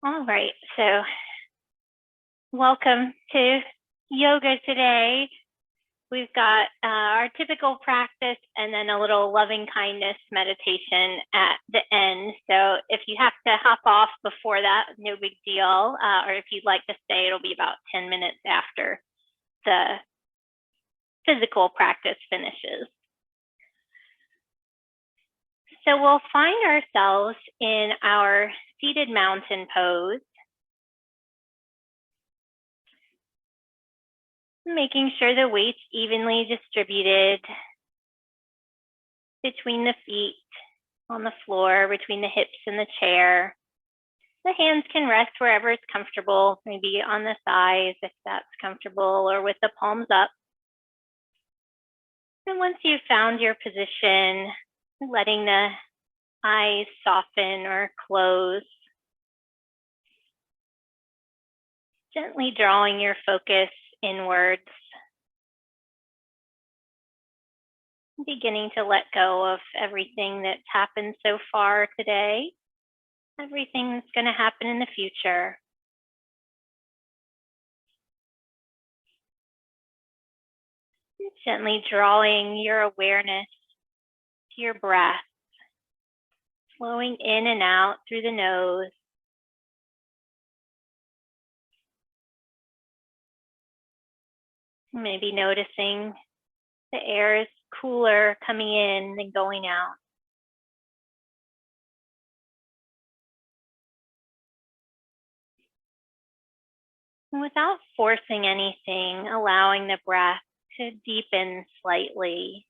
All right, so welcome to yoga today. We've got our typical practice and then a little loving kindness meditation at the end. So if you have to hop off before that, no big deal. Or if you'd like to stay, it'll be about 10 minutes after the physical practice finishes. So we'll find ourselves in our seated mountain pose. Making sure the weight's evenly distributed between the feet on the floor, between the hips and the chair. The hands can rest wherever it's comfortable, maybe on the thighs if that's comfortable, or with the palms up. And once you've found your position, letting the eyes soften or close, gently drawing your focus inwards. Beginning to let go of everything that's happened so far today, everything that's going to happen in the future. And gently drawing your awareness to your breath, flowing in and out through the nose. Maybe noticing the air is cooler coming in than going out. And without forcing anything, allowing the breath to deepen slightly.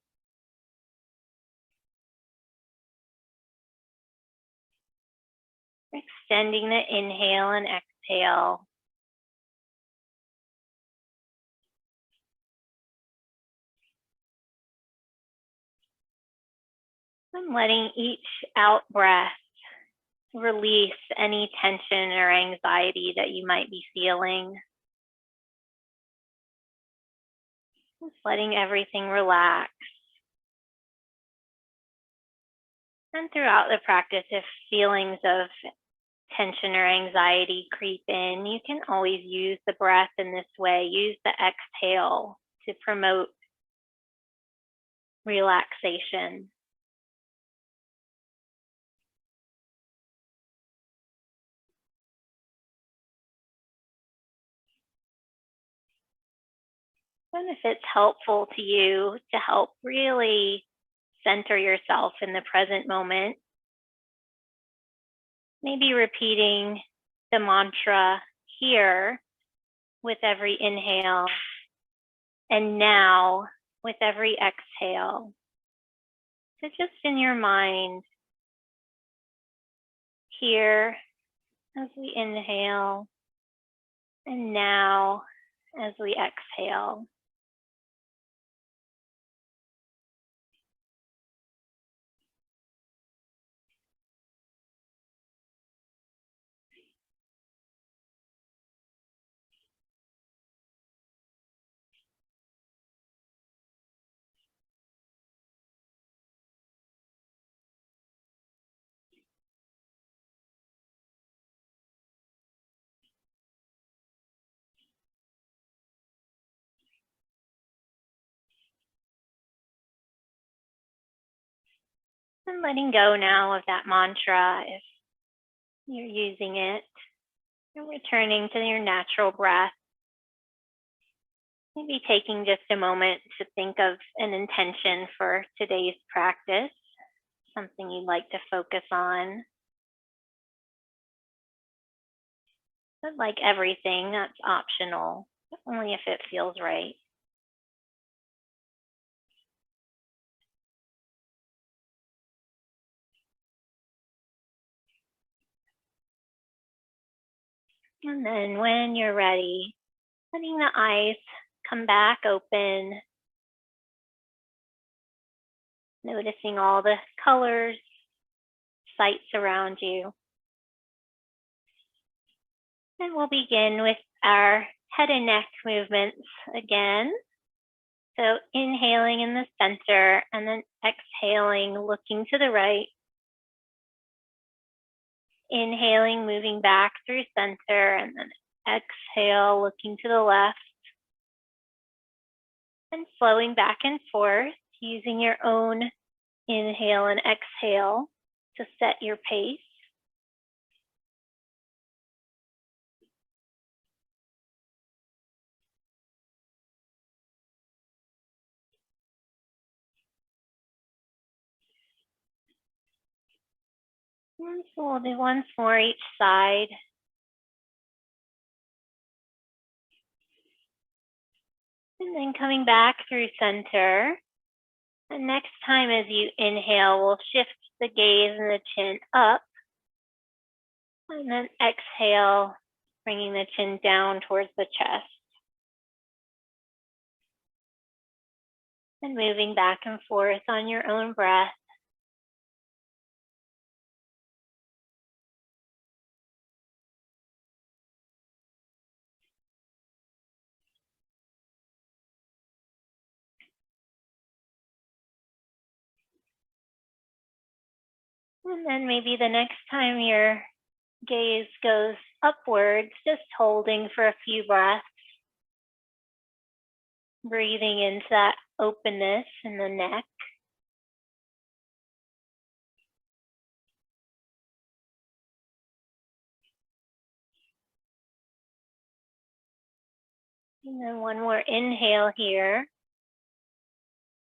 Extending the inhale and exhale. And letting each out breath release any tension or anxiety that you might be feeling. Just letting everything relax. And throughout the practice, if feelings of tension or anxiety creep in, you can always use the breath in this way. Use the exhale to promote relaxation. And if it's helpful to you to help really center yourself in the present moment, maybe repeating the mantra here with every inhale and now with every exhale. So just in your mind, here as we inhale and now as we exhale. And letting go now of that mantra if you're using it. And returning to your natural breath. Maybe taking just a moment to think of an intention for today's practice, something you'd like to focus on. But like everything, that's optional, only if it feels right. And then when you're ready, letting the eyes come back open, noticing all the colors, sights around you. And we'll begin with our head and neck movements again. So inhaling in the center and then exhaling, looking to the right. Inhaling, moving back through center, and then exhale, looking to the left, and flowing back and forth, using your own inhale and exhale to set your pace. And so we'll do once more each side. And then coming back through center. And next time as you inhale, we'll shift the gaze and the chin up. And then exhale, bringing the chin down towards the chest. And moving back and forth on your own breath. And then maybe the next time your gaze goes upwards, just holding for a few breaths. Breathing into that openness in the neck. And then one more inhale here.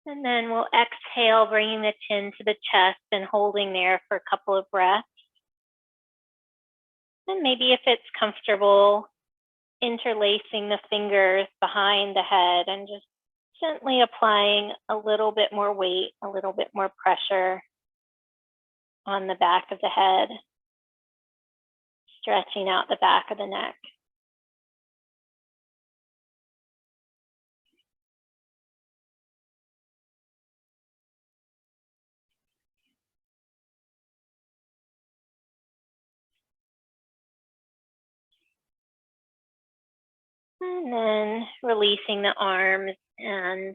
And then we'll exhale, bringing the chin to the chest and holding there for a couple of breaths. And maybe if it's comfortable, interlacing the fingers behind the head and just gently applying a little bit more weight, a little bit more pressure on the back of the head, stretching out the back of the neck. And then releasing the arms and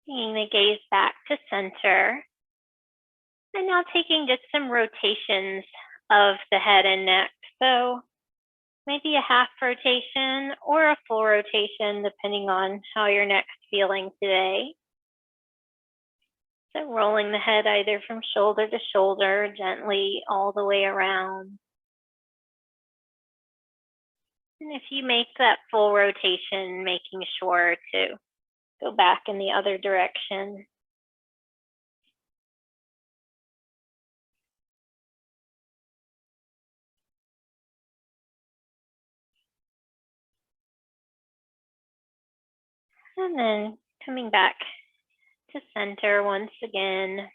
bringing the gaze back to center. And now taking just some rotations of the head and neck. So maybe a half rotation or a full rotation, depending on how your neck's feeling today. So rolling the head either from shoulder to shoulder, gently all the way around. And if you make that full rotation, making sure to go back in the other direction. And then coming back to center once again.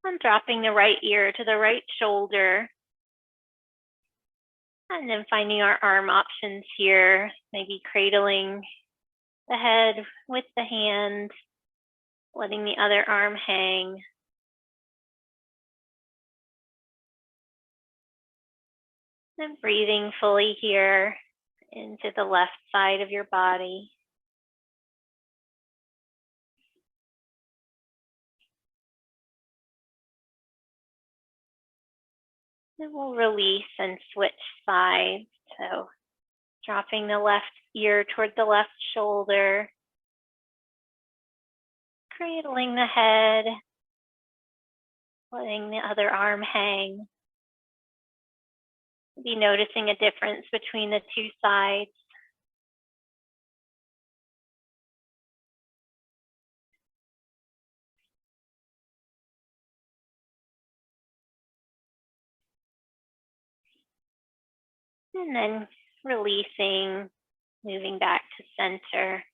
I'm dropping the right ear to the right shoulder. And then finding our arm options here, maybe cradling the head with the hand, letting the other arm hang. Then breathing fully here into the left side of your body. Then we'll release and switch sides. So dropping the left ear toward the left shoulder, cradling the head, letting the other arm hang. Be noticing a difference between the two sides. And then releasing, moving back to center.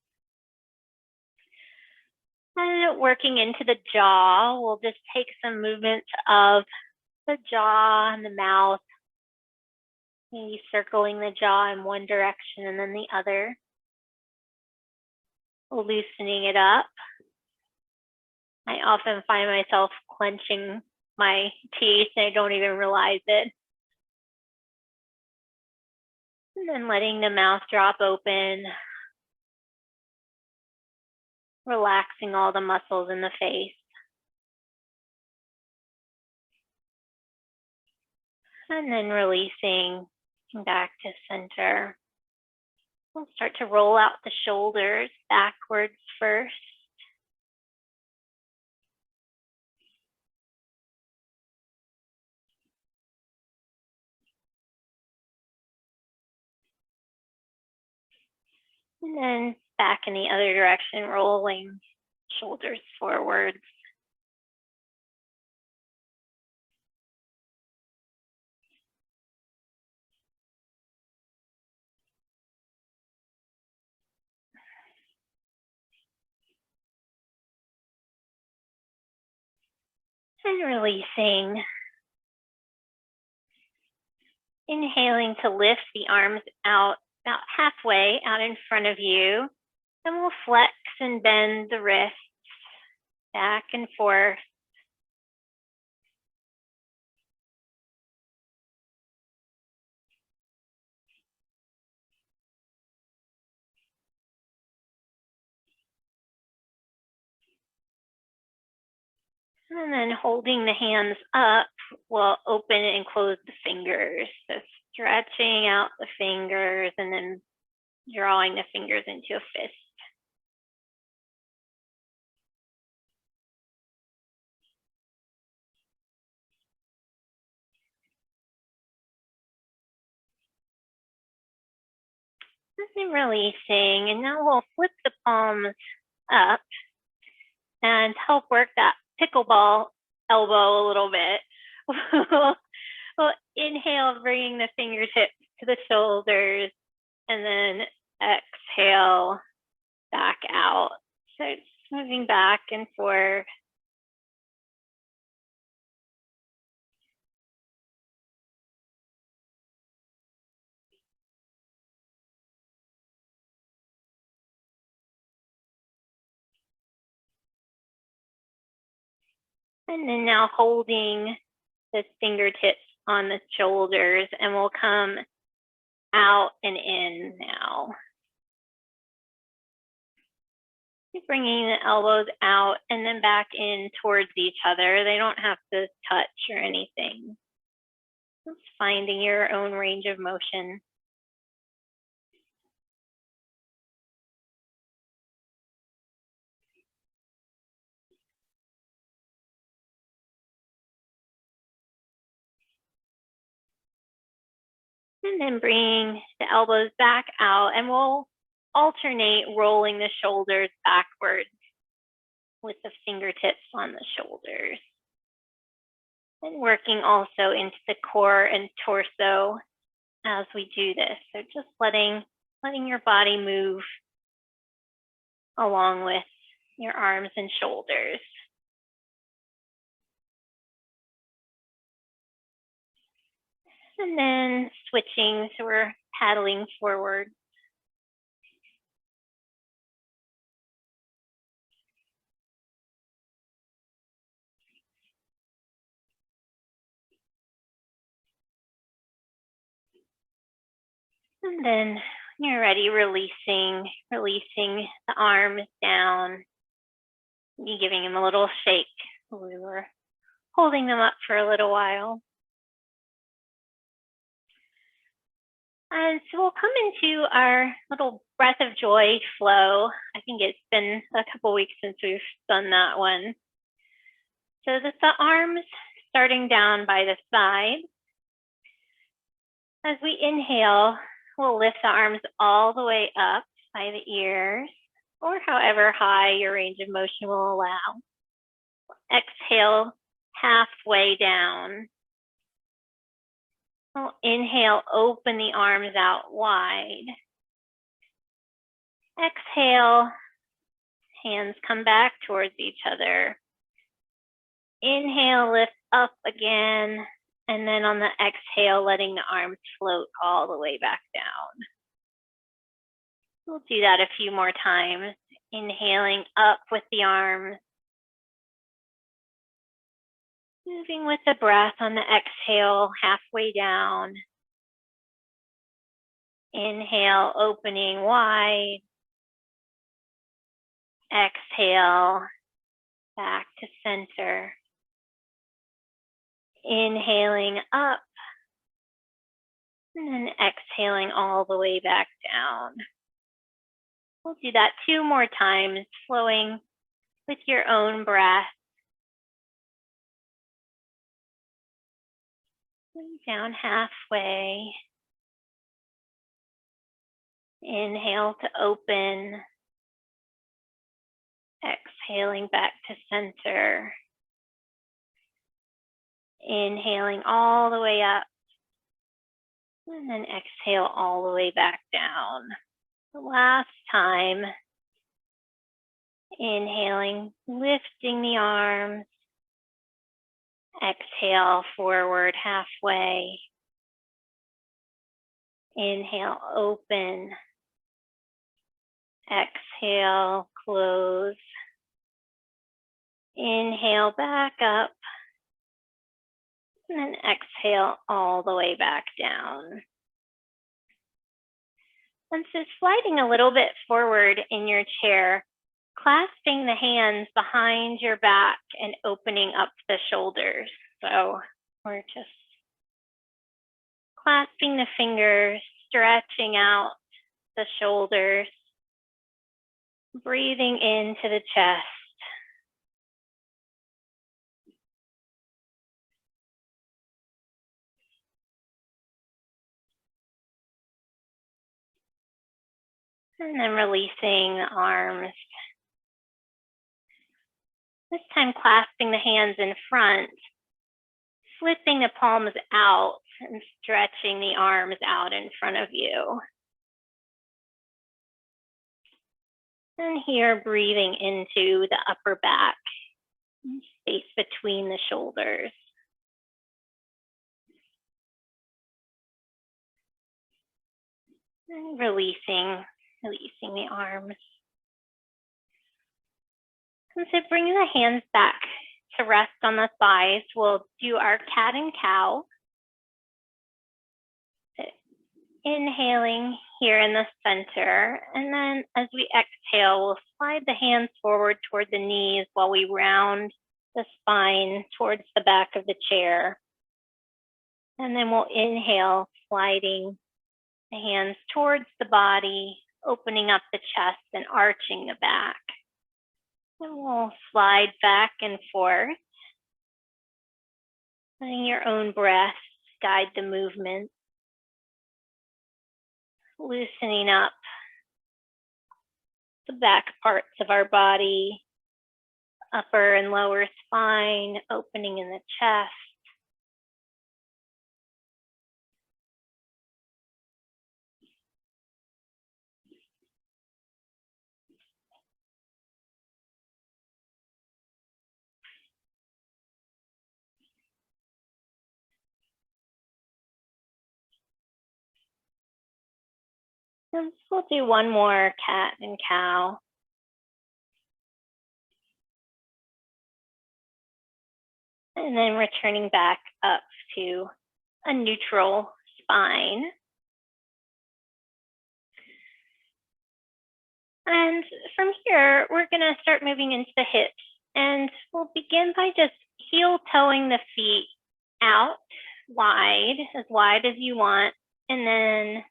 And working into the jaw, we'll just take some movements of the jaw and the mouth, maybe circling the jaw in one direction and then the other, loosening it up. I often find myself clenching my teeth and I don't even realize it. And then letting the mouth drop open, relaxing all the muscles in the face. And then releasing back to center. We'll start to roll out the shoulders backwards first. And then back in the other direction, rolling shoulders forwards. And releasing. Inhaling to lift the arms out about halfway out in front of you. Then we'll flex and bend the wrists back and forth. And then holding the hands up, we'll open and close the fingers. So stretching out the fingers and then drawing the fingers into a fist. And then releasing. And now we'll flip the palms up and help work that pickleball elbow a little bit. We'll inhale, bringing the fingertips to the shoulders, and then exhale back out. So it's moving back and forth. And then now holding the fingertips on the shoulders, and we'll come out and in now. Bringing the elbows out and then back in towards each other. They don't have to touch or anything. Just finding your own range of motion. And then bring the elbows back out, and we'll alternate rolling the shoulders backwards with the fingertips on the shoulders. And working also into the core and torso as we do this. So just letting your body move along with your arms and shoulders. And then switching, so we're paddling forward. And then when you're ready, releasing the arms down. You giving them a little shake. We were holding them up for a little while. And so we'll come into our little breath of joy flow. I think it's been a couple weeks since we've done that one. So the arms starting down by the side. As we inhale, we'll lift the arms all the way up by the ears, or however high your range of motion will allow. Exhale, halfway down. We'll inhale, open the arms out wide. Exhale, hands come back towards each other. Inhale, lift up again, and then on the exhale, letting the arms float all the way back down. We'll do that a few more times. Inhaling up with the arms. Moving with the breath on the exhale, halfway down. Inhale, opening wide. Exhale, back to center. Inhaling up And then exhaling all the way back down. We'll do that 2 more times, flowing with your own breath. Down halfway. Inhale to open. Exhaling back to center. Inhaling all the way up. And then exhale all the way back down. The last time. Inhaling, lifting the arms. Exhale forward halfway. Inhale, open. Exhale, close. Inhale, back up. And then exhale all the way back down. And so sliding a little bit forward in your chair, clasping the hands behind your back and opening up the shoulders. So we're just clasping the fingers, stretching out the shoulders, breathing into the chest. And then releasing the arms. This time clasping the hands in front, flipping the palms out and stretching the arms out in front of you. And here breathing into the upper back, space between the shoulders. And releasing the arms. And so bringing the hands back to rest on the thighs, we'll do our cat and cow. Inhaling here in the center, and then as we exhale, we'll slide the hands forward toward the knees while we round the spine towards the back of the chair. And then we'll inhale, sliding the hands towards the body, opening up the chest and arching the back. And we'll slide back and forth, letting your own breath guide the movement. Loosening up the back parts of our body, upper and lower spine, opening in the chest. And we'll do one more cat and cow. And then returning back up to a neutral spine. And from here, we're going to start moving into the hips. And we'll begin by just heel toeing the feet out wide as you want, and then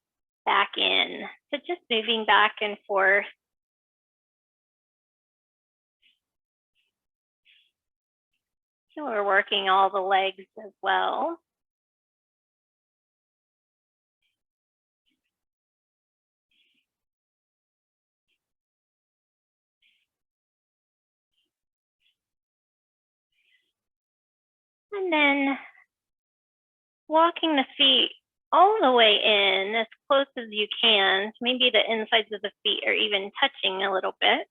back in. So just moving back and forth. So we're working all the legs as well. And then walking the feet all the way in as close as you can. Maybe the insides of the feet are even touching a little bit.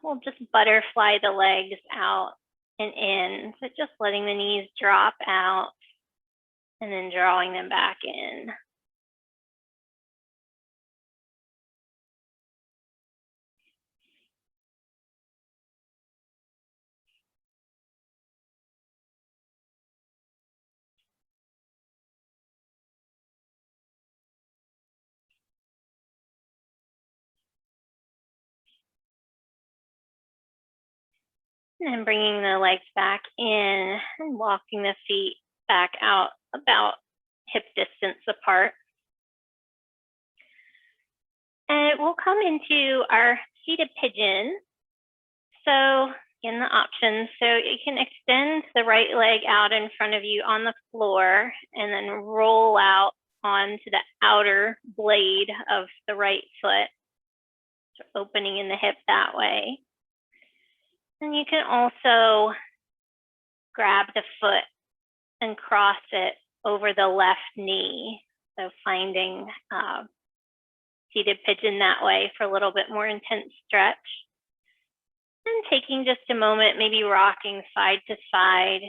We'll just butterfly the legs out and in. So just letting the knees drop out and then drawing them back in. And then bringing the legs back in and walking the feet back out about hip distance apart. And we'll come into our seated pigeon. So in the options, so you can extend the right leg out in front of you on the floor and then roll out onto the outer blade of the right foot, so opening in the hip that way. And you can also grab the foot and cross it over the left knee. So finding seated pigeon that way for a little bit more intense stretch. And taking just a moment, maybe rocking side to side,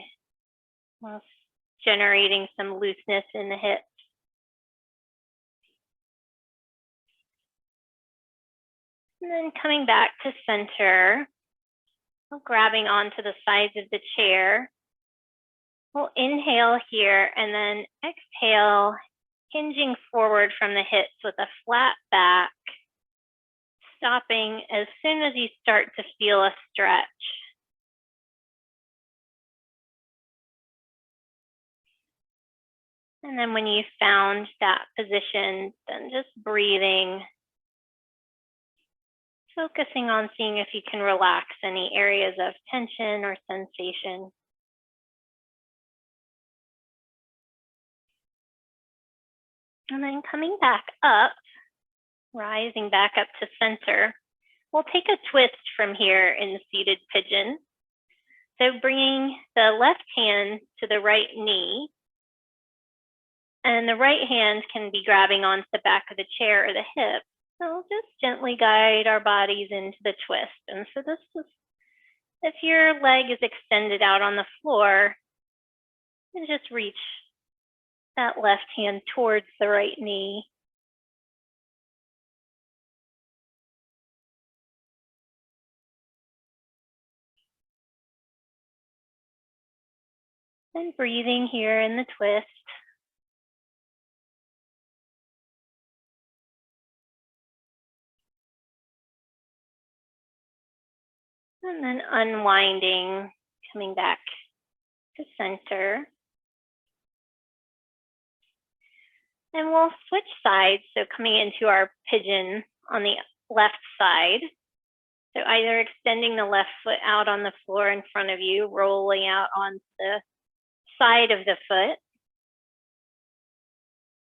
generating some looseness in the hips. And then coming back to center, grabbing onto the sides of the chair. We'll inhale here and then exhale, hinging forward from the hips with a flat back, stopping as soon as you start to feel a stretch. And then when you found that position, then just breathing, focusing on seeing if you can relax any areas of tension or sensation. And then coming back up, rising back up to center, we'll take a twist from here in the seated pigeon. So bringing the left hand to the right knee, and the right hand can be grabbing onto the back of the chair or the hip. So just gently guide our bodies into the twist. And so this is, if your leg is extended out on the floor, and just reach that left hand towards the right knee. And breathing here in the twist. And then unwinding, coming back to center. And we'll switch sides, so coming into our pigeon on the left side. So either extending the left foot out on the floor in front of you, rolling out on the side of the foot,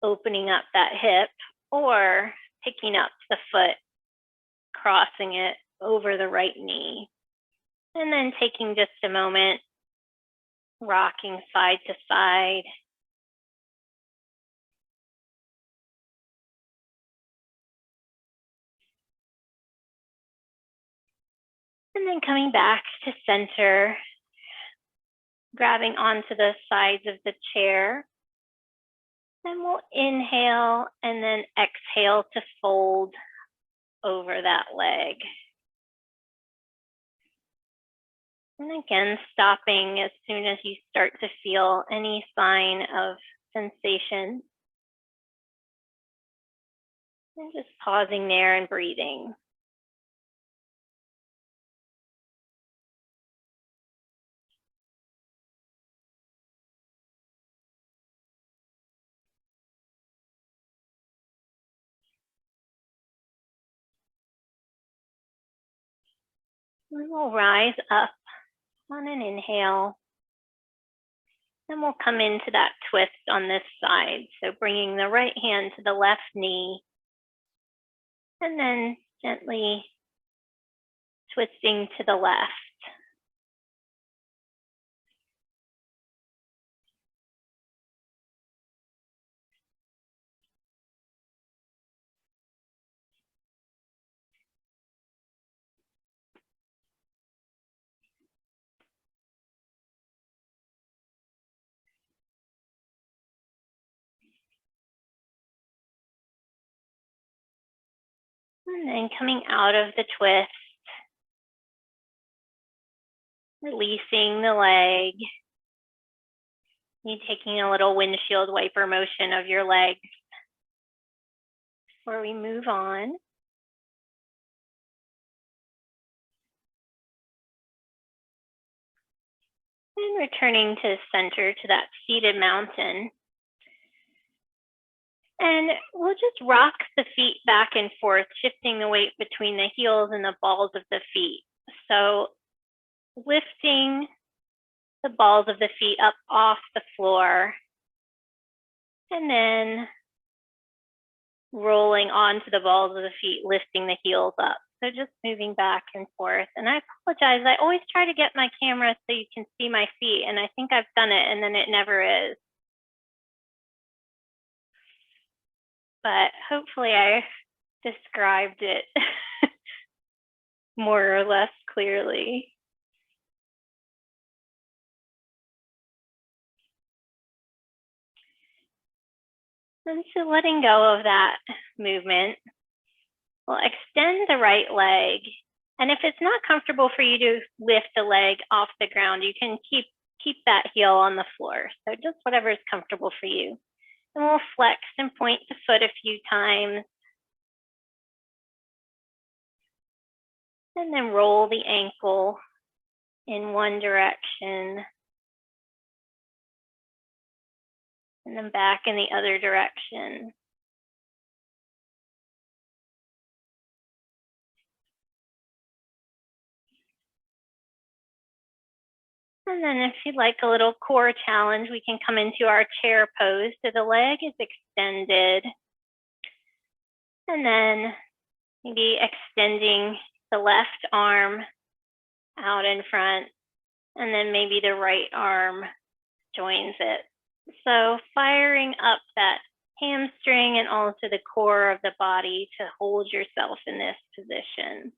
opening up that hip, or picking up the foot, crossing it over the right knee. And then taking just a moment, rocking side to side. And then coming back to center, grabbing onto the sides of the chair. Then we'll inhale and then exhale to fold over that leg. And again, stopping as soon as you start to feel any sign of sensation. And just pausing there and breathing. And we'll rise up on an inhale. Then we'll come into that twist on this side. So bringing the right hand to the left knee. And then gently twisting to the left. And then coming out of the twist, releasing the leg. You taking a little windshield wiper motion of your legs before we move on. And returning to center, to that seated mountain. And we'll just rock the feet back and forth, shifting the weight between the heels and the balls of the feet. So lifting the balls of the feet up off the floor, and then rolling onto the balls of the feet, lifting the heels up. So just moving back and forth. And I apologize, I always try to get my camera so you can see my feet, and I think I've done it, and then it never is. But hopefully I described it more or less clearly. And so letting go of that movement, we'll extend the right leg. And if it's not comfortable for you to lift the leg off the ground, you can keep that heel on the floor. So just whatever is comfortable for you. And we'll flex and point the foot a few times. And then roll the ankle in one direction. And then back in the other direction. And then if you'd like a little core challenge, we can come into our chair pose. So the leg is extended. And then maybe extending the left arm out in front. And then maybe the right arm joins it. So firing up that hamstring and also the core of the body to hold yourself in this position.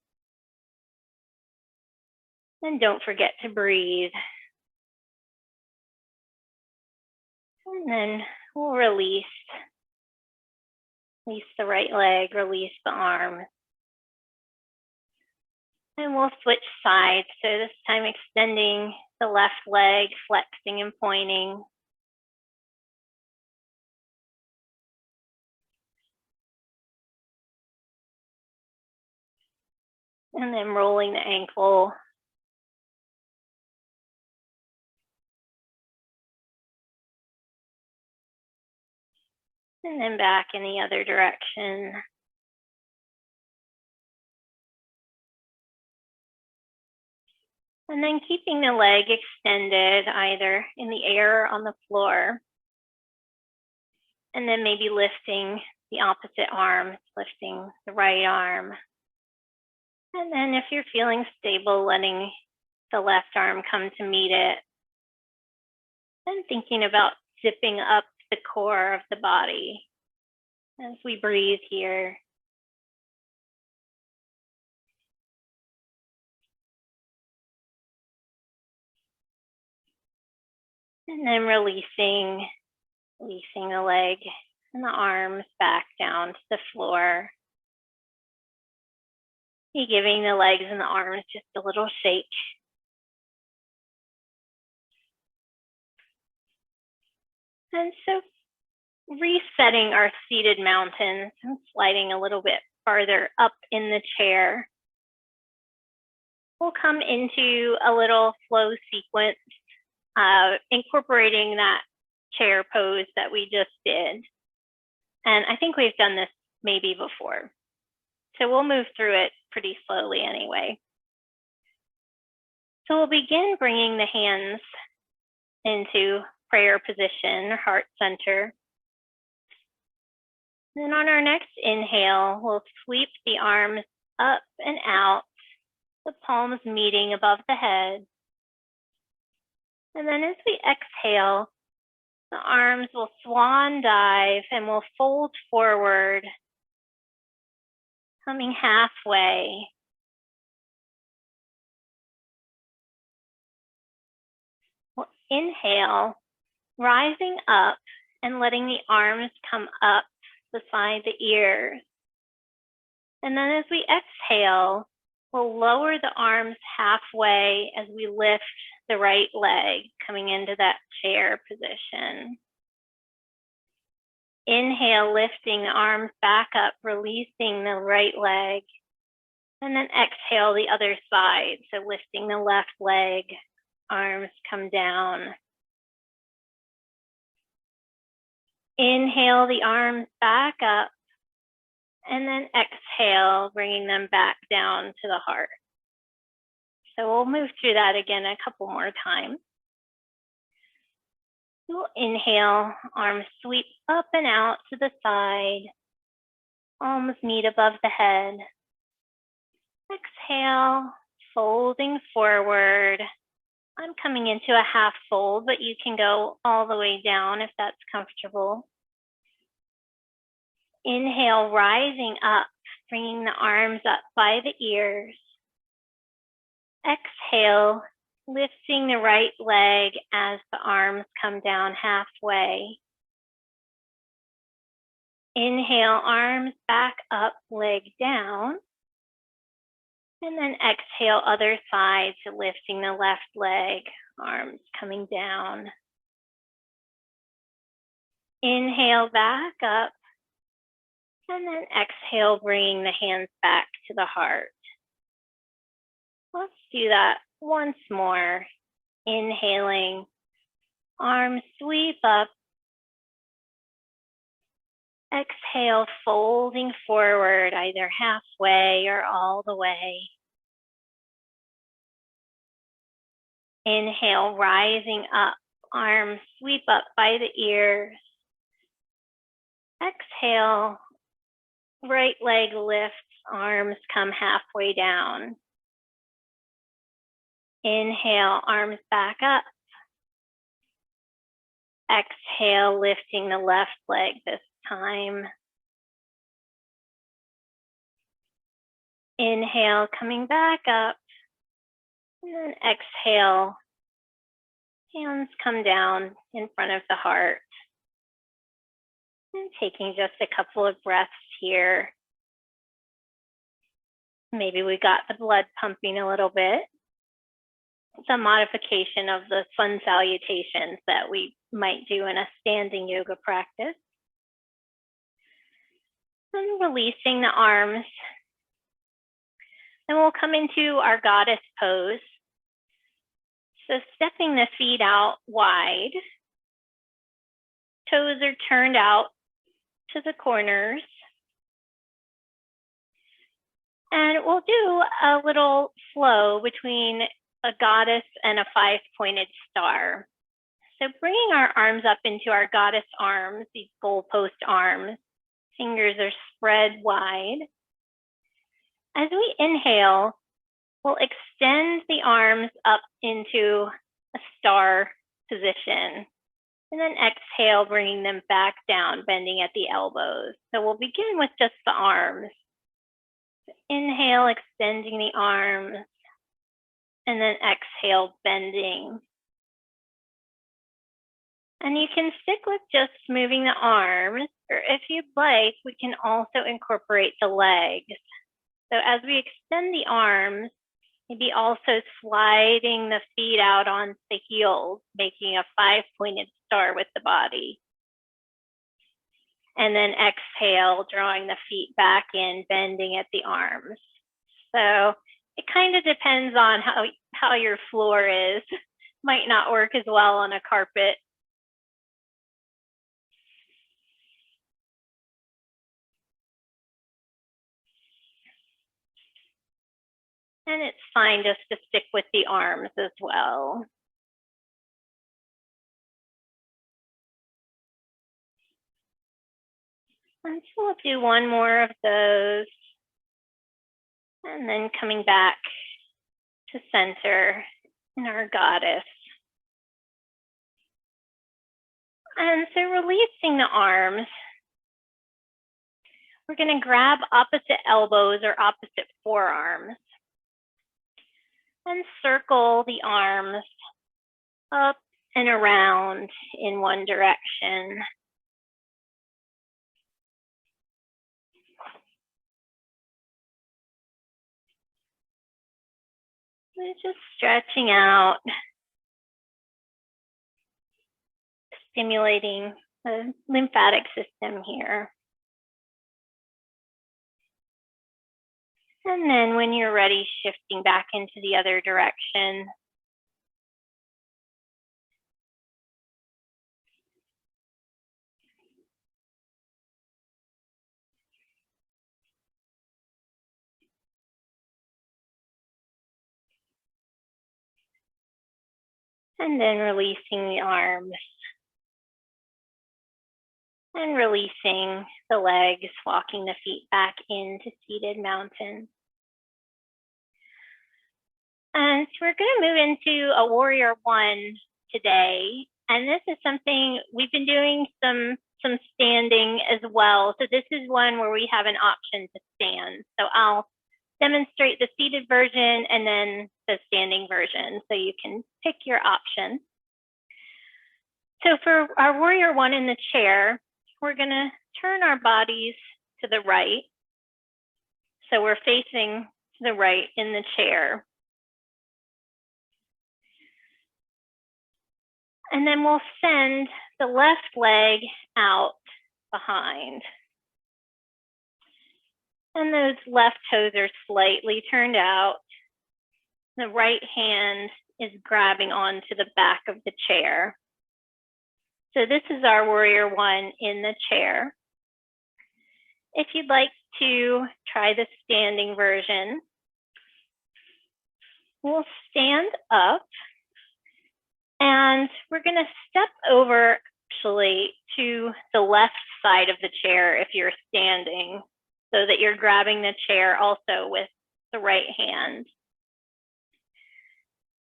And don't forget to breathe. And then we'll release the right leg, release the arm. And we'll switch sides. So this time extending the left leg, flexing and pointing. And then rolling the ankle. And then back in the other direction. And then keeping the leg extended either in the air or on the floor. And then maybe lifting the opposite arm, lifting the right arm. And then if you're feeling stable, letting the left arm come to meet it. And thinking about zipping up the core of the body as we breathe here. And then releasing the leg and the arms back down to the floor. You're giving the legs and the arms just a little shake. And so resetting our seated mountains and sliding a little bit farther up in the chair. We'll come into a little flow sequence, incorporating that chair pose that we just did. And I think we've done this maybe before. So we'll move through it pretty slowly anyway. So we'll begin bringing the hands into prayer position, heart center. Then on our next inhale, we'll sweep the arms up and out, the palms meeting above the head. And then as we exhale, the arms will swan dive and will fold forward, coming halfway. We'll inhale, rising up and letting the arms come up beside the ears. And then as we exhale, we'll lower the arms halfway as we lift the right leg, coming into that chair position. Inhale, lifting the arms back up, releasing the right leg. And then exhale the other side. So lifting the left leg, arms come down. Inhale the arms back up, and then exhale, bringing them back down to the heart. So we'll move through that again a couple more times. We'll inhale, arms sweep up and out to the side, palms meet above the head. Exhale, folding forward. I'm coming into a half fold, but you can go all the way down if that's comfortable. Inhale, rising up, bringing the arms up by the ears. Exhale, lifting the right leg as the arms come down halfway. Inhale, arms back up, leg down. And then exhale, other side, so lifting the left leg, arms coming down. Inhale, back up. And then exhale, bringing the hands back to the heart. Let's do that once more. Inhaling, arms sweep up. Exhale, folding forward, either halfway or all the way. Inhale, rising up, arms sweep up by the ears. Exhale, right leg lifts, arms come halfway down. Inhale, arms back up. Exhale, lifting the left leg this time. Inhale, coming back up. And then exhale, hands come down in front of the heart. And taking just a couple of breaths here. Maybe we got the blood pumping a little bit. It's a modification of the sun salutations that we might do in a standing yoga practice. And releasing the arms. And we'll come into our goddess pose. So stepping the feet out wide. Toes are turned out to the corners. And we'll do a little flow between a goddess and a 5-pointed star. So bringing our arms up into our goddess arms, these goalpost arms, fingers are spread wide. As we inhale, we'll extend the arms up into a star position. And then exhale, bringing them back down, bending at the elbows. So we'll begin with just the arms. Inhale, extending the arms. And then exhale, bending. And you can stick with just moving the arms, or if you'd like, we can also incorporate the legs. So as we extend the arms, maybe also sliding the feet out on the heels, making a 5-pointed star with the body. And then exhale, drawing the feet back in, bending at the arms. So it kind of depends on how your floor is. Might not work as well on a carpet. And it's fine just to stick with the arms as well. And so we'll do one more of those. And then coming back to center in our goddess. And so releasing the arms, we're going to grab opposite elbows or opposite forearms. And circle the arms up and around in one direction. We're just stretching out, stimulating the lymphatic system here. And then when you're ready, shifting back into the other direction. And then releasing the arms. And releasing the legs, walking the feet back into seated mountain. And so we're going to move into a warrior one today. And this is something we've been doing some standing as well. So this is one where we have an option to stand. So I'll demonstrate the seated version and then the standing version. So you can pick your option. So for our warrior one in the chair, we're going to turn our bodies to the right. So we're facing to the right in the chair. And then we'll send the left leg out behind. And those left toes are slightly turned out. The right hand is grabbing onto the back of the chair. So this is our warrior one in the chair. If you'd like to try the standing version, we'll stand up and we're going to step over actually to the left side of the chair if you're standing, so that you're grabbing the chair also with the right hand.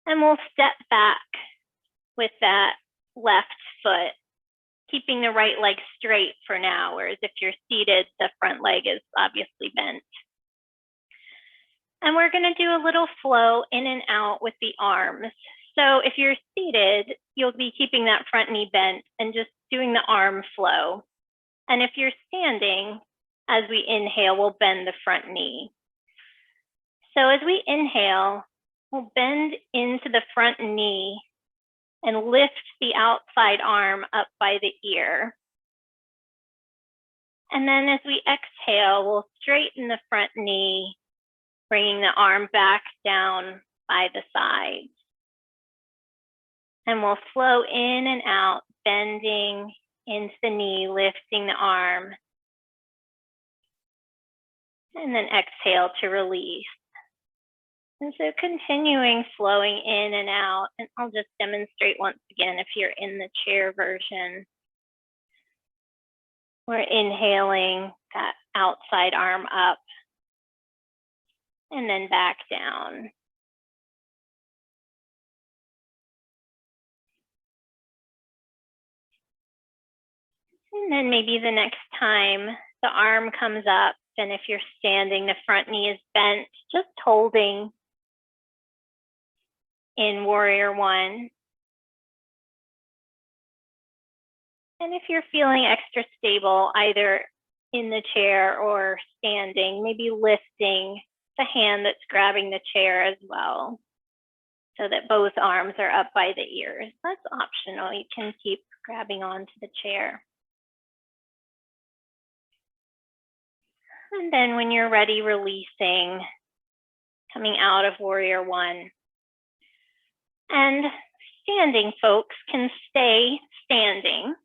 And we'll step back with that left foot, keeping the right leg straight for now, whereas if you're seated, the front leg is obviously bent. And we're going to do a little flow in and out with the arms. So if you're seated, you'll be keeping that front knee bent and just doing the arm flow. And if you're standing, as we inhale, we'll bend the front knee. So as we inhale, we'll bend into the front knee and lift the outside arm up by the ear. And then as we exhale, we'll straighten the front knee, bringing the arm back down by the side. And we'll flow in and out, bending into the knee, lifting the arm. And then exhale to release. And so continuing flowing in and out, and I'll just demonstrate once again if you're in the chair version. We're inhaling that outside arm up and then back down. And then maybe the next time the arm comes up, and if you're standing, the front knee is bent, just holding in warrior one. And if you're feeling extra stable, either in the chair or standing, maybe lifting the hand that's grabbing the chair as well, so that both arms are up by the ears. That's optional. You can keep grabbing onto the chair. And then when you're ready, releasing, coming out of warrior one. And standing folks can stay standing,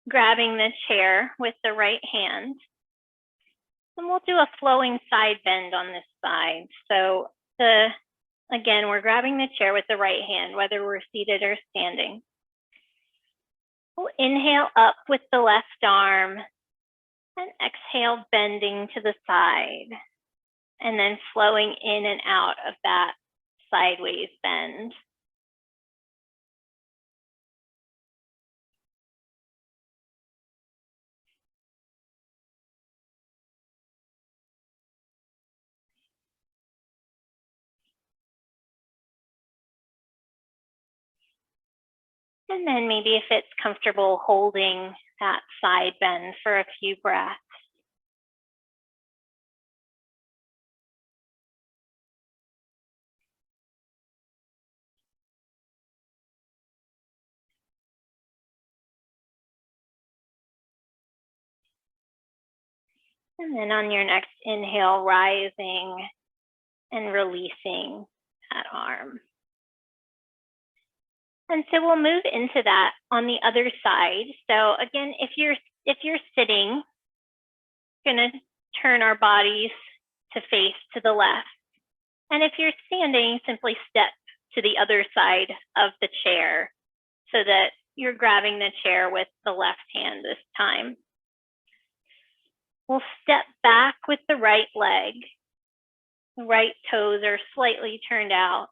grabbing the chair with the right hand. And we'll do a flowing side bend on this side. So again, we're grabbing the chair with the right hand, whether we're seated or standing. We'll inhale up with the left arm and exhale, bending to the side, and then flowing in and out of that sideways bend. And then maybe if it's comfortable, holding that side bend for a few breaths. And then on your next inhale, rising and releasing that arm. And so we'll move into that on the other side. So again, if you're sitting, we're going to turn our bodies to face to the left. And if you're standing, simply step to the other side of the chair so that you're grabbing the chair with the left hand this time. We'll step back with the right leg. The right toes are slightly turned out.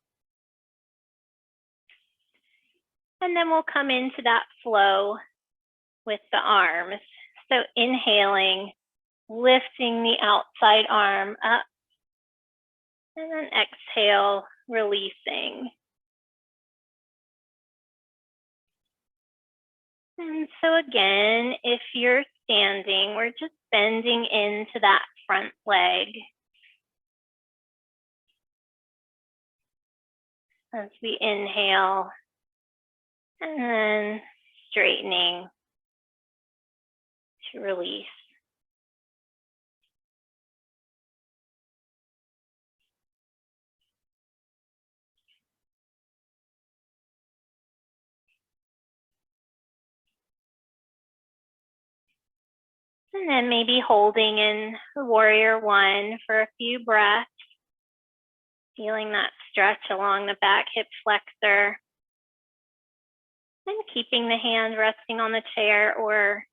And then we'll come into that flow with the arms. So inhaling, lifting the outside arm up, and then exhale, releasing. And so again, if you're standing, we're just bending into that front leg. As we inhale, and then straightening to release. And then maybe holding in the warrior one for a few breaths, feeling that stretch along the back hip flexor. And keeping the hand resting on the chair or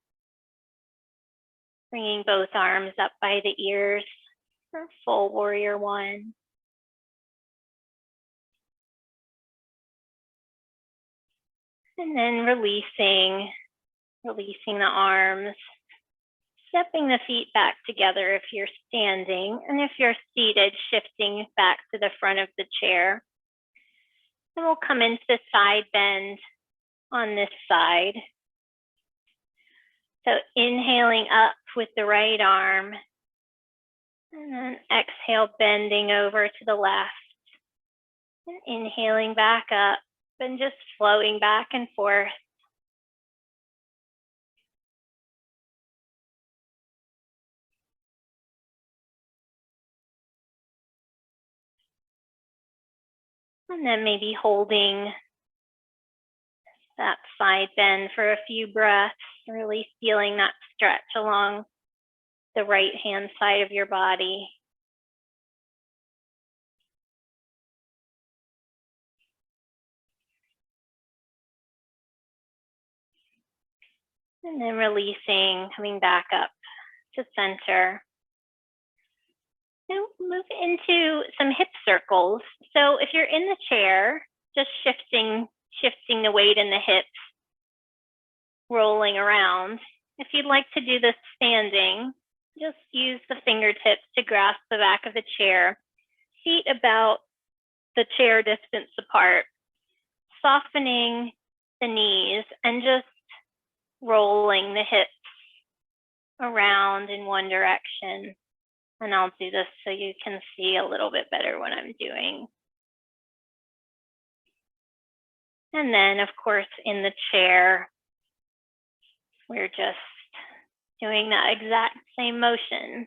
bringing both arms up by the ears for full warrior one. And then releasing the arms, stepping the feet back together if you're standing, and if you're seated, shifting back to the front of the chair. And we'll come into the side bend on this side. So inhaling up with the right arm, and then exhale, bending over to the left, and inhaling back up, and just flowing back and forth. And then maybe holding that side bend for a few breaths, really feeling that stretch along the right hand side of your body. And then releasing, coming back up to center. Now move into some hip circles. So if you're in the chair, just shifting the weight in the hips, rolling around. If you'd like to do this standing, just use the fingertips to grasp the back of the chair, feet about the chair distance apart, softening the knees and just rolling the hips around in one direction. And I'll do this so you can see a little bit better what I'm doing. And then, of course, in the chair, we're just doing that exact same motion.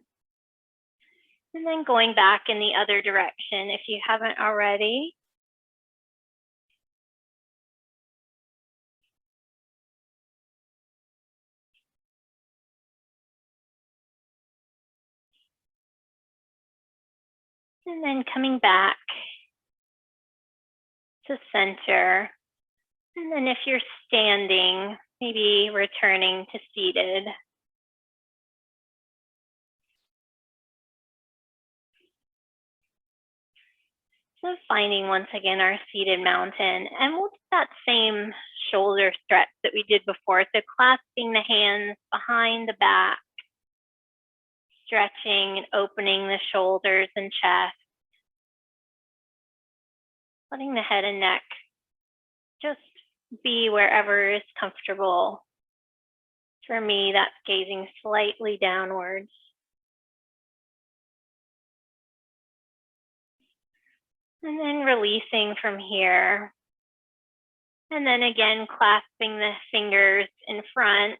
And then going back in the other direction if you haven't already. And then coming back to center. And then if you're standing, maybe returning to seated. So finding once again our seated mountain, and we'll do that same shoulder stretch that we did before. So clasping the hands behind the back, stretching and opening the shoulders and chest, letting the head and neck just be wherever is comfortable. For me, that's gazing slightly downwards. And then releasing from here. And then again, clasping the fingers in front,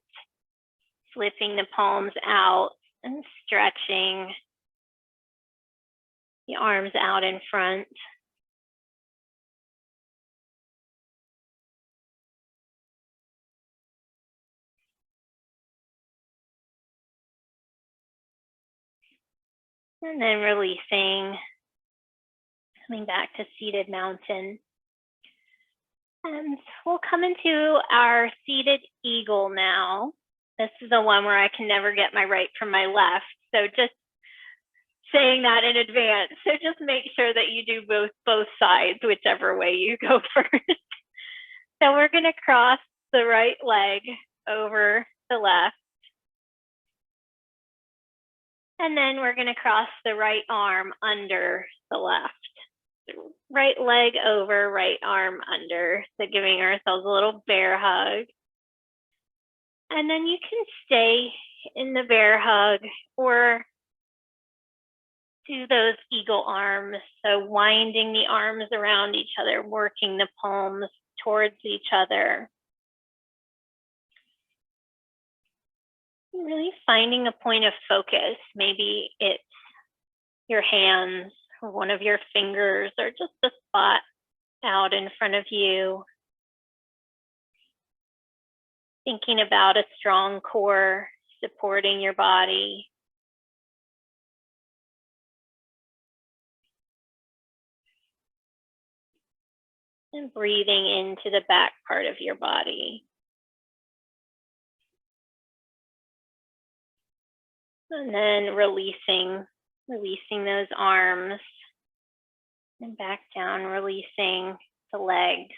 flipping the palms out and stretching the arms out in front. And then releasing Coming back to seated mountain. And we'll come into our seated eagle now. This is the one where I can never get my right from my left. So just saying that in advance. So just make sure that you do both sides, whichever way you go first. So we're going to cross the right leg over the left. And then we're going to cross the right arm under the left. Right leg over, right arm under. So giving ourselves a little bear hug. And then you can stay in the bear hug or do those eagle arms. So winding the arms around each other, working the palms towards each other. Really finding a point of focus. Maybe it's your hands or one of your fingers or just a spot out in front of you. Thinking about a strong core supporting your body. And breathing into the back part of your body. And then releasing those arms and back down, releasing the legs.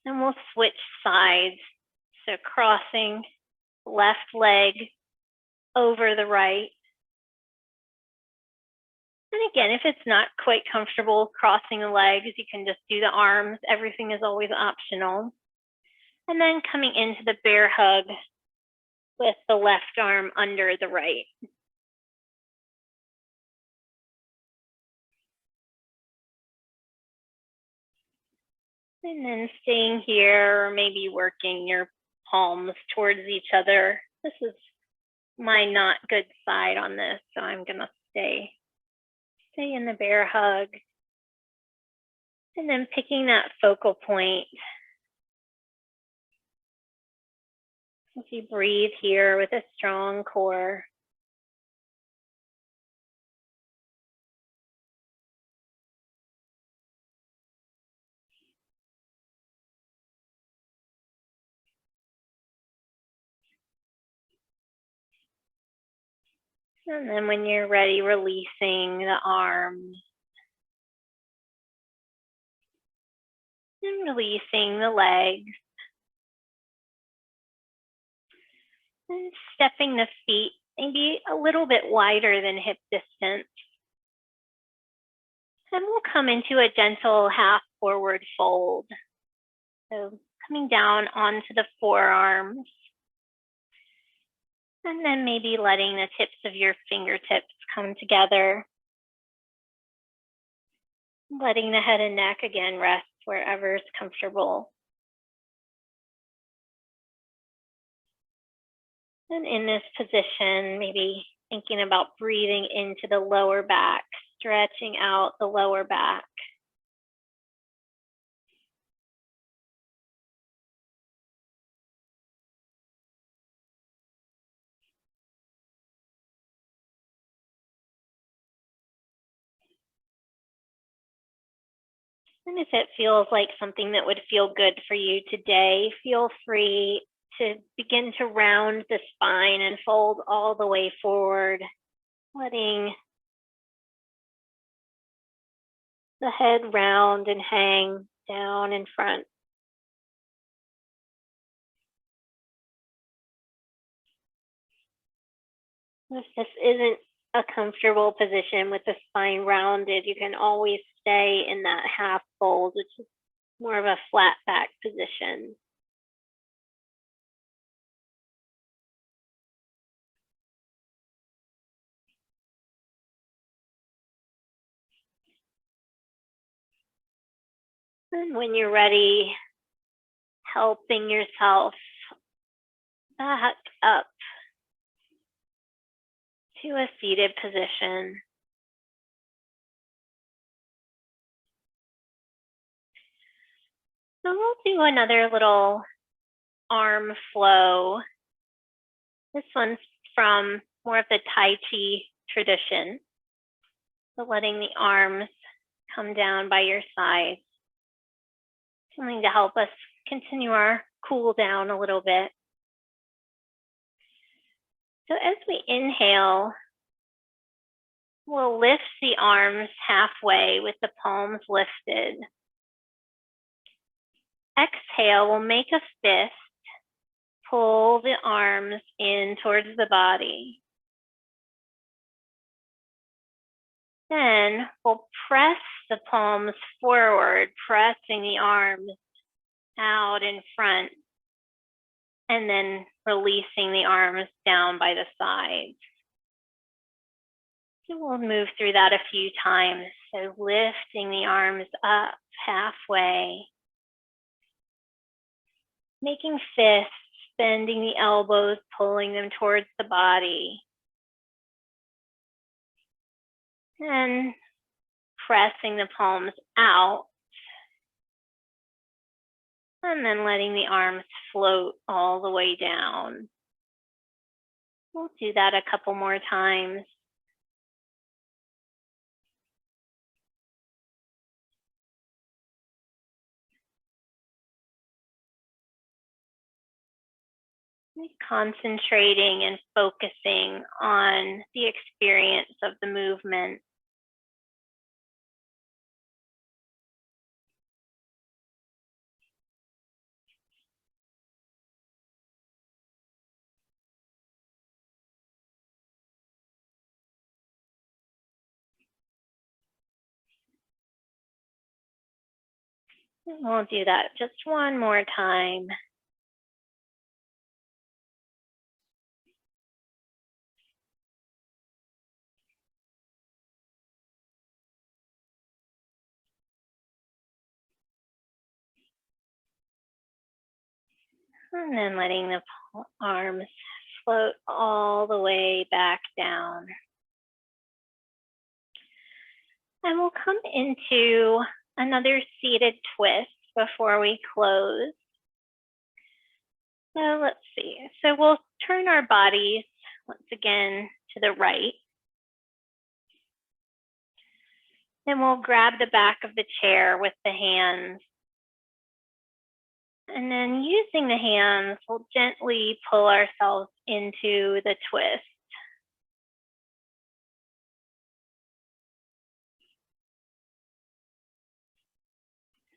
And we'll switch sides. So crossing left leg over the right. And again, if it's not quite comfortable crossing the legs, you can just do the arms. Everything is always optional. And then coming into the bear hug with the left arm under the right. And then staying here, or maybe working your palms towards each other. This is my not good side on this, so I'm gonna stay in the bear hug. And then picking that focal point. As you breathe here with a strong core. And then when you're ready, releasing the arms. And releasing the legs. And stepping the feet maybe a little bit wider than hip distance. And we'll come into a gentle half forward fold. So coming down onto the forearms. And then maybe letting the tips of your fingertips come together. Letting the head and neck again rest wherever is comfortable. And in this position, maybe thinking about breathing into the lower back, stretching out the lower back. And if it feels like something that would feel good for you today, feel free to begin to round the spine and fold all the way forward, letting the head round and hang down in front. If this isn't a comfortable position with the spine rounded, you can always stay in that half fold, which is more of a flat back position. And when you're ready, helping yourself back up to a seated position. So we'll do another little arm flow. This one's from more of the Tai Chi tradition. So letting the arms come down by your sides. Something to help us continue our cool down a little bit. So as we inhale, we'll lift the arms halfway with the palms lifted. Exhale, we'll make a fist. Pull the arms in towards the body. Then we'll press the palms forward, pressing the arms out in front, and then releasing the arms down by the sides. So we'll move through that a few times. So lifting the arms up halfway, making fists, bending the elbows, pulling them towards the body, and pressing the palms out, and then letting the arms float all the way down. We'll do that a couple more times. Concentrating and focusing on the experience of the movement. We'll do that just one more time. And then letting the arms float all the way back down. And we'll come into another seated twist before we close. So let's see. So we'll turn our bodies once again to the right. Then we'll grab the back of the chair with the hands. And then using the hands, we'll gently pull ourselves into the twist.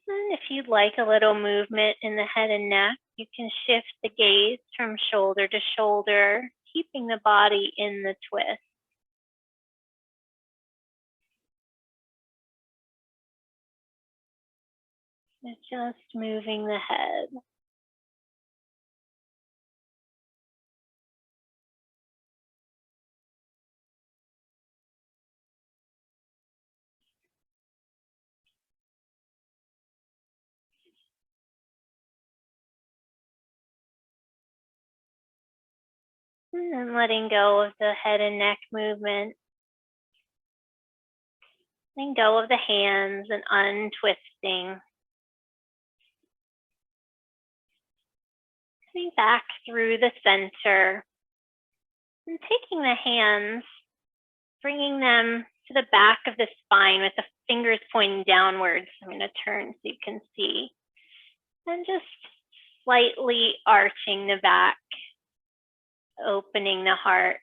And if you'd like a little movement in the head and neck, you can shift the gaze from shoulder to shoulder, keeping the body in the twist. And just moving the head. And then letting go of the head and neck movement. Letting go of the hands and untwisting. Coming back through the center. And taking the hands, bringing them to the back of the spine with the fingers pointing downwards. I'm going to turn so you can see. And just slightly arching the back, opening the heart.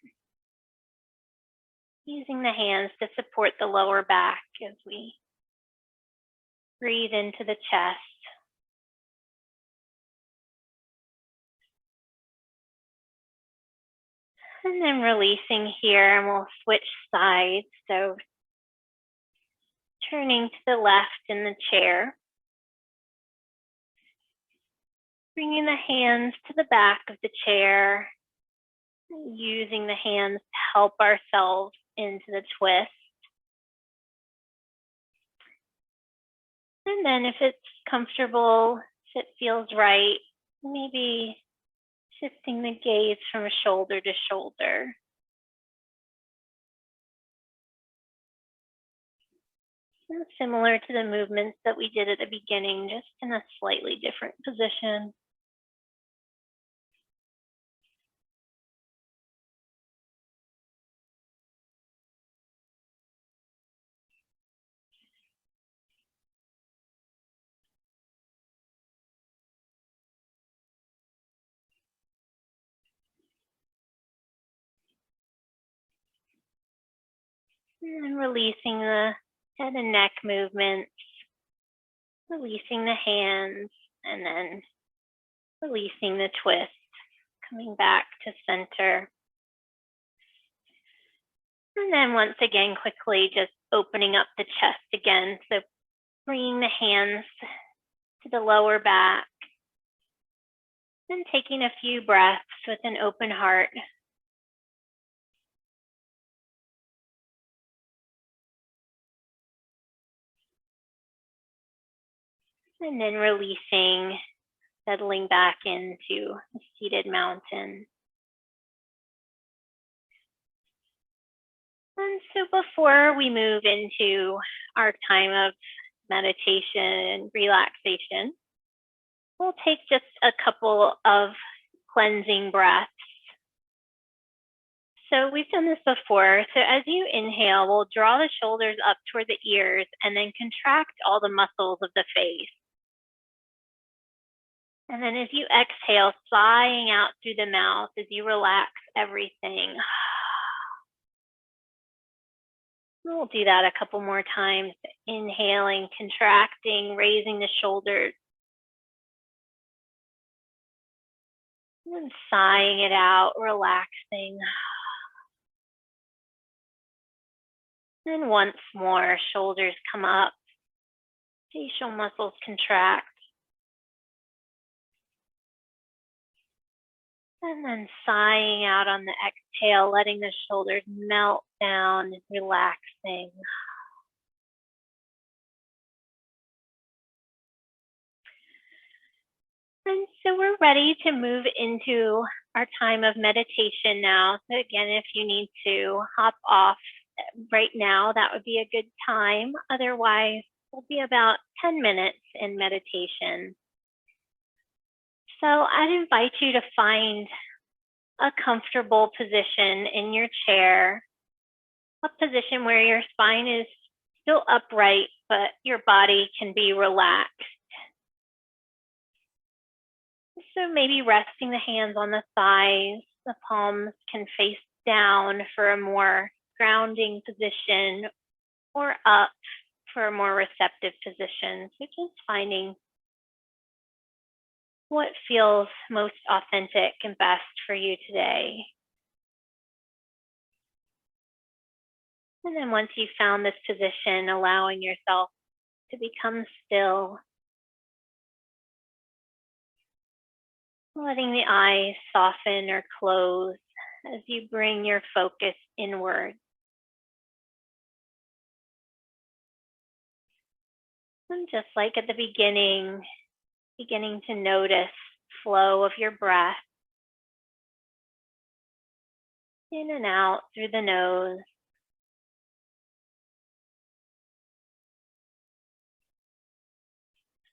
Using the hands to support the lower back as we breathe into the chest. And then releasing here, and we'll switch sides. So turning to the left in the chair. Bringing the hands to the back of the chair. Using the hands to help ourselves into the twist. And then if it's comfortable, if it feels right, maybe shifting the gaze from shoulder to shoulder. And similar to the movements that we did at the beginning, just in a slightly different position. And then releasing the head and neck movements, releasing the hands, and then releasing the twist, coming back to center. And then once again, quickly just opening up the chest again. So bringing the hands to the lower back and taking a few breaths with an open heart. And then releasing, settling back into a seated mountain. And so before we move into our time of meditation and relaxation, we'll take just a couple of cleansing breaths. So we've done this before. So as you inhale, we'll draw the shoulders up toward the ears and then contract all the muscles of the face. And then as you exhale, sighing out through the mouth as you relax everything. We'll do that a couple more times. Inhaling, contracting, raising the shoulders. And sighing it out, relaxing. And once more, shoulders come up. Facial muscles contract. And then sighing out on the exhale, letting the shoulders melt down, relaxing. And so we're ready to move into our time of meditation now. So again, if you need to hop off right now, that would be a good time. Otherwise, we'll be about 10 minutes in meditation. So I'd invite you to find a comfortable position in your chair, a position where your spine is still upright, but your body can be relaxed. So maybe resting the hands on the thighs, the palms can face down for a more grounding position, or up for a more receptive position. So just finding what feels most authentic and best for you today. And then once you've found this position, allowing yourself to become still, letting the eyes soften or close as you bring your focus inward. And just like at the beginning, beginning to notice flow of your breath in and out through the nose.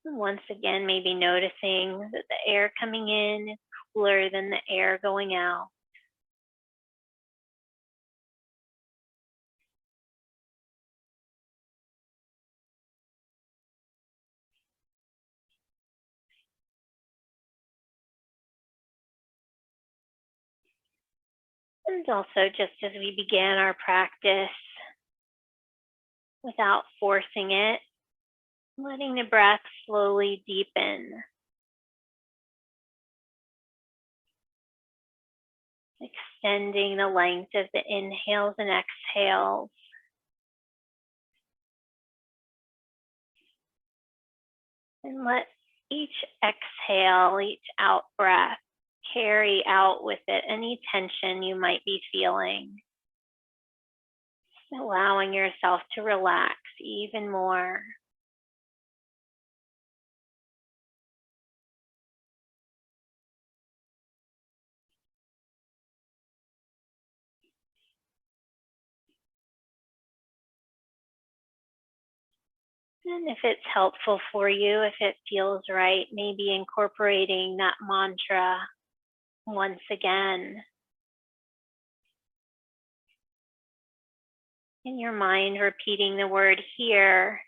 And once again, maybe noticing that the air coming in is cooler than the air going out. And also, just as we began our practice, without forcing it, letting the breath slowly deepen. Extending the length of the inhales and exhales. And let each exhale, each out breath, carry out with it any tension you might be feeling. Allowing yourself to relax even more. And if it's helpful for you, if it feels right, maybe incorporating that mantra once again. In your mind, repeating the word here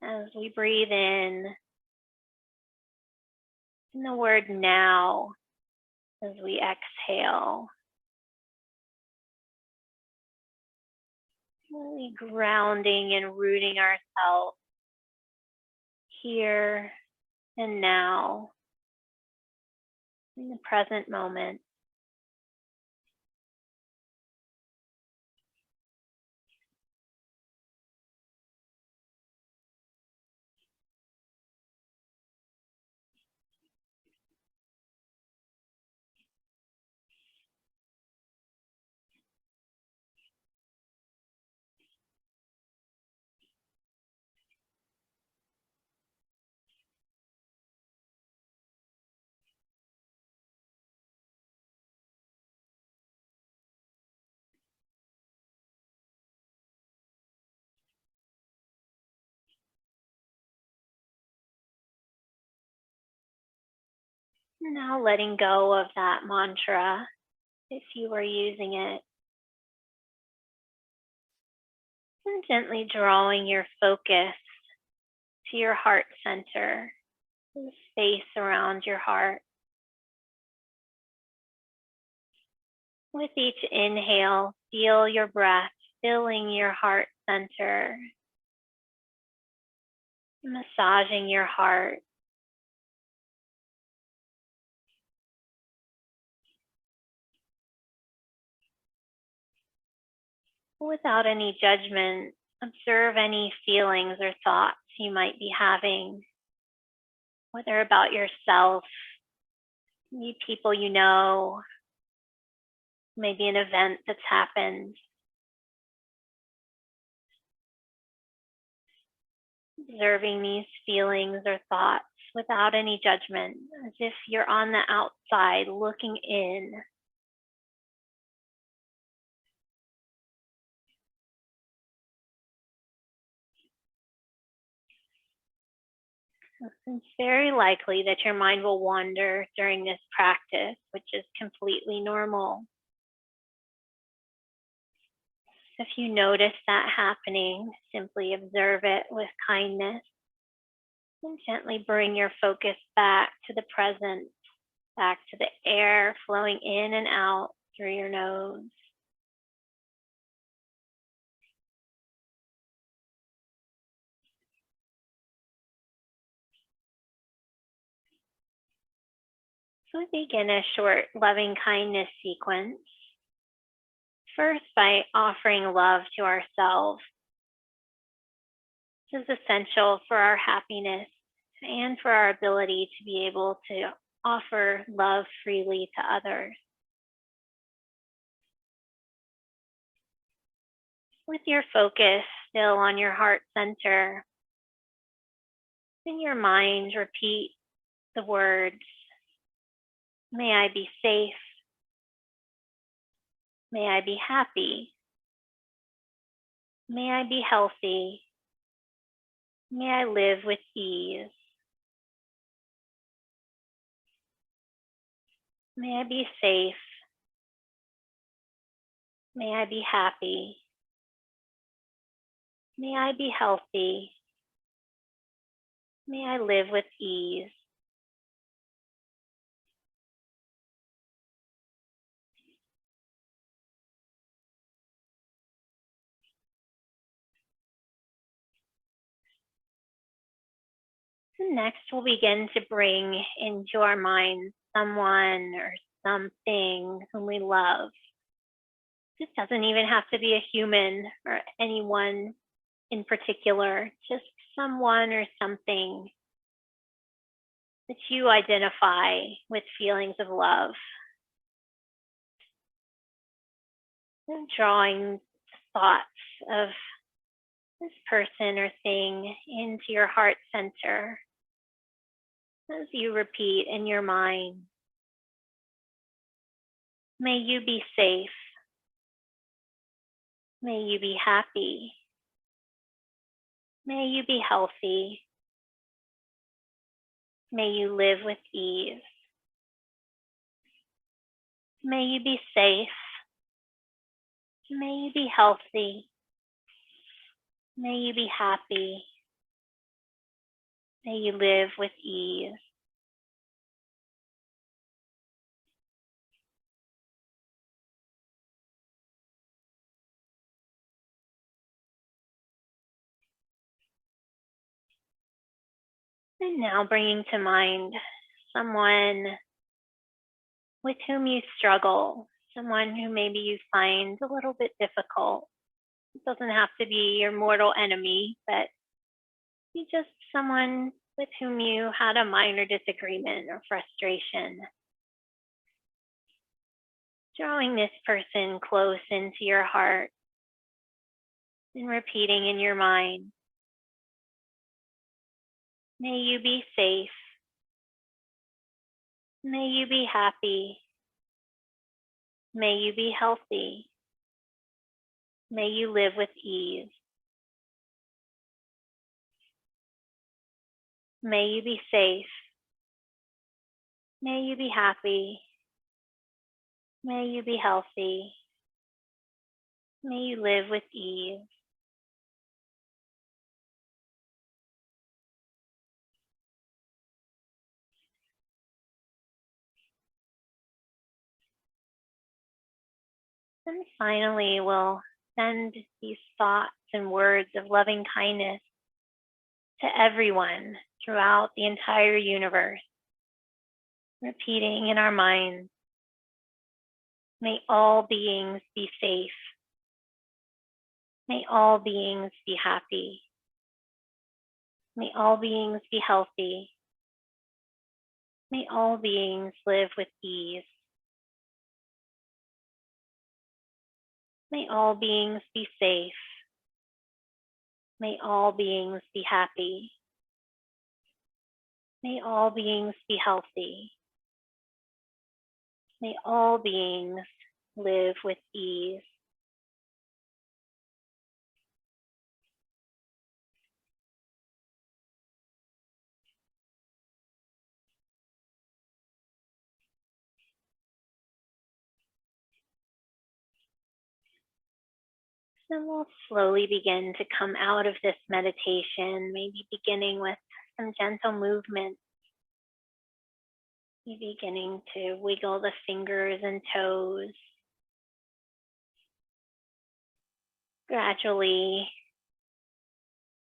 as we breathe in, and the word now as we exhale. Really grounding and rooting ourselves here and now in the present moment. Now letting go of that mantra if you were using it, and gently drawing your focus to your heart center, the space around your heart. With each inhale, feel your breath filling your heart center, massaging your heart. Without any judgment, observe any feelings or thoughts you might be having, whether about yourself, maybe people you know, maybe an event that's happened. Observing these feelings or thoughts without any judgment, as if you're on the outside looking in. It's very likely that your mind will wander during this practice, which is completely normal. If you notice that happening, simply observe it with kindness and gently bring your focus back to the present, back to the air flowing in and out through your nose. So we begin a short loving kindness sequence. First, by offering love to ourselves. This is essential for our happiness and for our ability to be able to offer love freely to others. With your focus still on your heart center, in your mind, repeat the words, may I be safe, may I be happy, may I be healthy, may I live with ease, may I be safe, may I be happy, may I be healthy, may I live with ease. And next, we'll begin to bring into our minds someone or something whom we love. This doesn't even have to be a human or anyone in particular, just someone or something that you identify with feelings of love. And drawing thoughts of this person or thing into your heart center as you repeat in your mind, may you be safe, may you be happy, may you be healthy, may you live with ease, may you be safe, may you be healthy, may you be happy, may you live with ease. And now bringing to mind someone with whom you struggle, someone who maybe you find a little bit difficult. It doesn't have to be your mortal enemy, but be just someone with whom you had a minor disagreement or frustration. Drawing this person close into your heart and repeating in your mind, may you be safe. May you be happy. May you be healthy. May you live with ease. May you be safe. May you be happy. May you be healthy. May you live with ease. And finally, we'll send these thoughts and words of loving kindness to everyone throughout the entire universe, repeating in our minds, may all beings be safe. May all beings be happy. May all beings be healthy. May all beings live with ease. May all beings be safe. May all beings be happy. May all beings be healthy. May all beings live with ease. Then we'll slowly begin to come out of this meditation, maybe beginning with some gentle movement. Maybe beginning to wiggle the fingers and toes. Gradually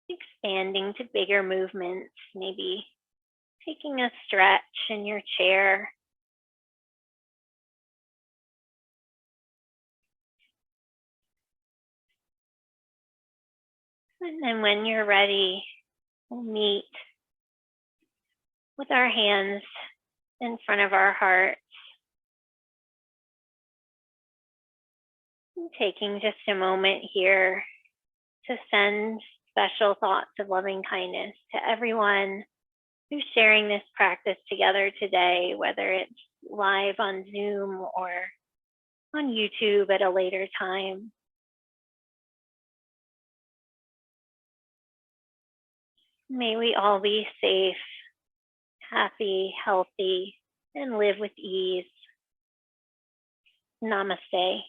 expanding to bigger movements, maybe taking a stretch in your chair. And then when you're ready, we'll meet with our hands in front of our hearts. And taking just a moment here to send special thoughts of loving kindness to everyone who's sharing this practice together today, whether it's live on Zoom or on YouTube at a later time. May we all be safe, happy, healthy, and live with ease. Namaste.